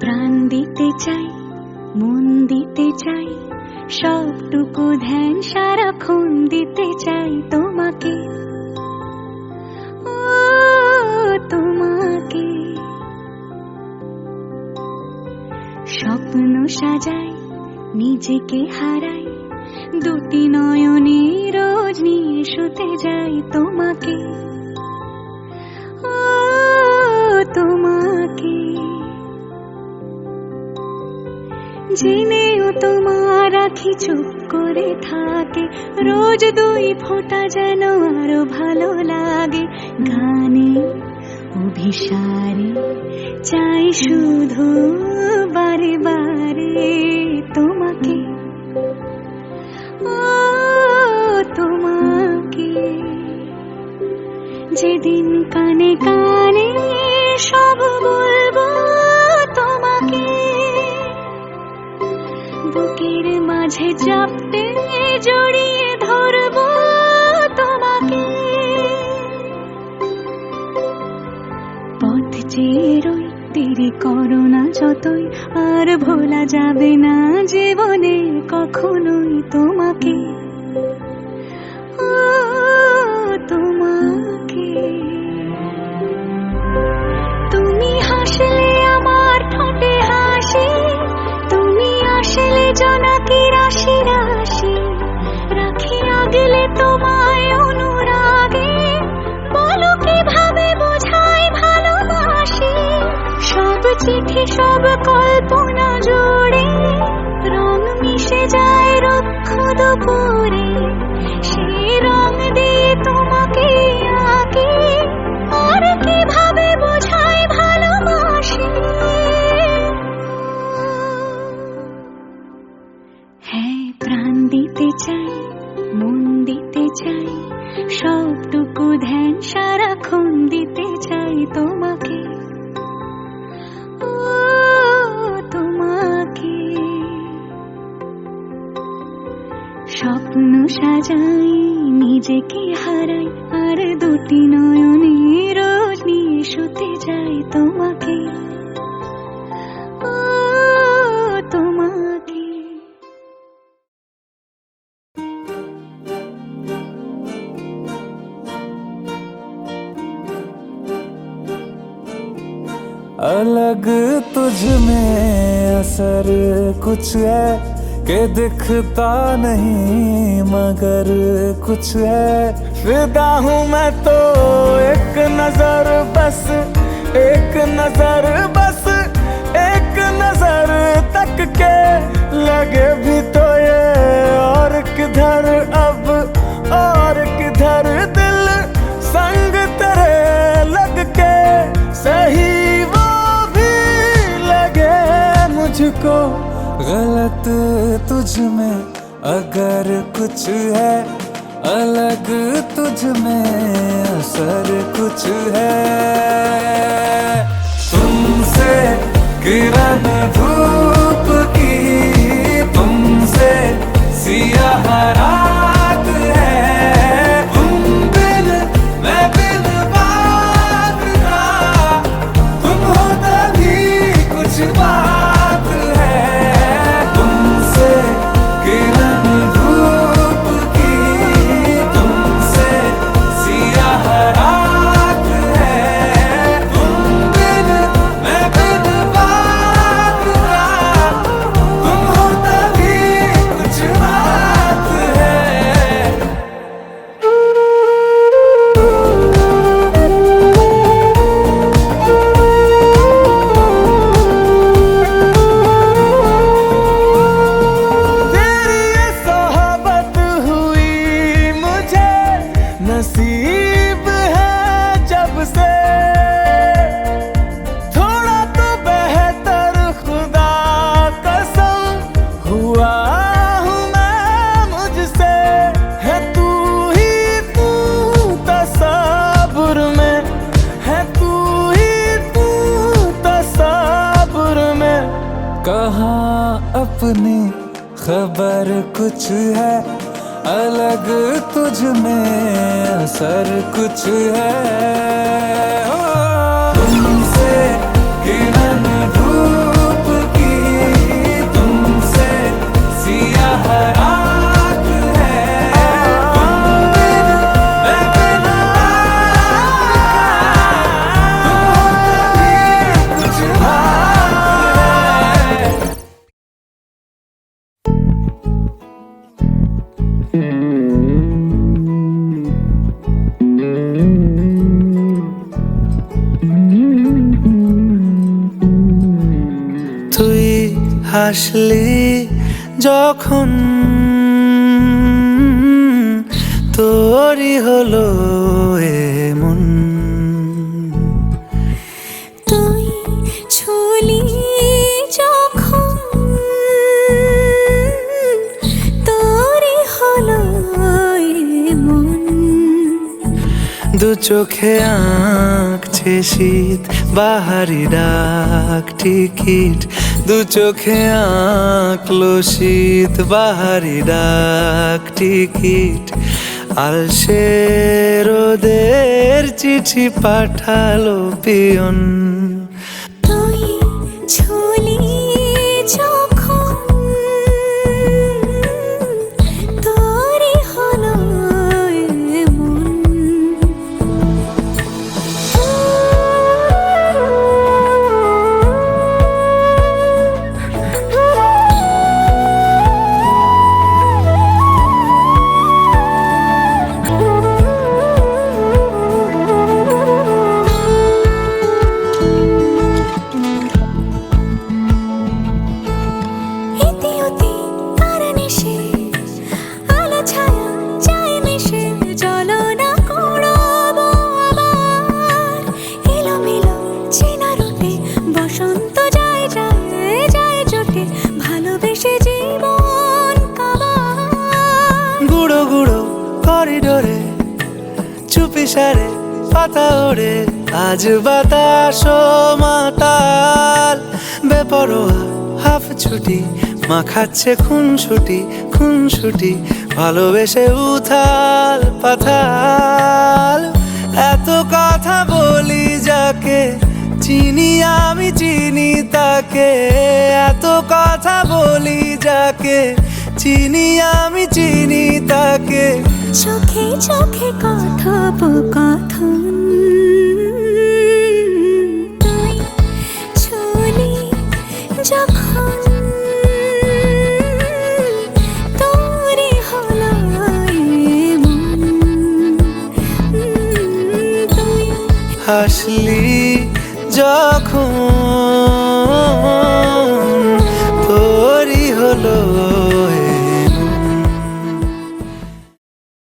প্রাণ দিতে চাই, মন দিতে চাই, সবটুকু ধ্যান সারাক্ষণ দিতে চাই তোমাকে, ও তোমাকে। স্বপ্ন সাজাই, নিজেকে হারাই, দুটি নয়নে রোজ নিয়ে শুতে যাই তোমাকে, ও তোমাকে। জেনেও তোমার আখি চুপ করে থাকে, রোজ দুই ফোঁটা যেন আরো ভালো লাগে। গানে অভিসারে চাই শুধু বারে বারে তোমাকে, ও তোমাকে। যেদিন কানে কানে সব বলবো তোমাকে, বুকের মাঝে চাপতে জড়িয়ে ধরবো তোমাকে। পথ চেয়ে রই, দেরি করো না যতই, আর ভোলা যাবে না জীবনে কখনোই তোমাকে, ও তোমাকে। তুমি হাসলে আমার ঠোঁটে হাসি, তুমি আসলে জোনাকি রাশি রাশি, রাখি আগলে তোমায় অনুরাগে, বলো কিভাবে বোঝাই ভালোবাসি। সব চিঠি সব কল্পনা জোড়ে, রং মিশে যায় রুক্ষ দুপুরে, সেই রং দিয়ে তোমাকে আঁকি, আর কিভাবে বোঝাই ভালোবাসি। হ্যাঁ, প্রাণ দিতে চাই, মন দিতে চাই, সবটুকু ধ্যান সারাক্ষণ দিতে চাই তোমাকে, ও তোমাকে। স্বপ্ন সাজাই, নিজেকে হারাই, আর দুটি নয়নে রোজ নিয়ে শুতে যাই তোমাকে, ও তোমাকে। अलग तुझ में असर कुछ है कि दिखता नहीं, मगर कुछ है। फिदा हूँ मैं तो एक नजर बस, एक नजर बस, एक नजर तक के लगे भी तो ये और किधर अब, और किधर दिल संग तेरे लग के सही मुझको। गलत तुझ में अगर कुछ है, अलग तुझ में असर कुछ है। तुमसे किरण धूप की, तुमसे सियाह रात है, तुम बिन मैं बिन बात का, तुम हो तभी कुछ बात। नसीब है जब से थोड़ा तो बेहतर, खुदा कसम हुआ हूँ मैं मुझसे। है तू ही तू तसव्वुर में, है तू ही तू तसव्वुर में। कहाँ अपनी खबर कुछ है, अलग तुझ में असर कुछ है। तुमसे किरण धूप তুই হাসলি যখন তোরই হলো এমন। তুই ছুলি যখন তোরই হলো এমন। দু চোখে আঁকছে শীত বাহারি ডাক টিকিট, দু চোখে আঁকলো শীত বাহারি ডাক টিকিট। আলসে রোদের চিঠি পাঠালো পিয়ন। তুই ছুলি যখন তোরই হলো এমন। বসন্ত যায় যায় যায় জোটে ভালোবেসে জীবন কাবার। গুঁড়ো গুঁড়ো করিডোরে চুপি সারে পাতা ওড়ে, আজ বাতাস মাতাল বেপরোয়া হাফ ছুটি মাখাচ্ছে খুনসুটি খুনসুটি ভালোবেসে উথাল পাথাল। এত কথা বলি যাকে চিনি আমি চিনি তাকে, এত কথা বলি যাকে চিনি আমি চিনি তাকে। চোখে চোখে কথোপকথন, তুই ছুলি যখন তোরই হলো এমন। তুই হাসলি যখন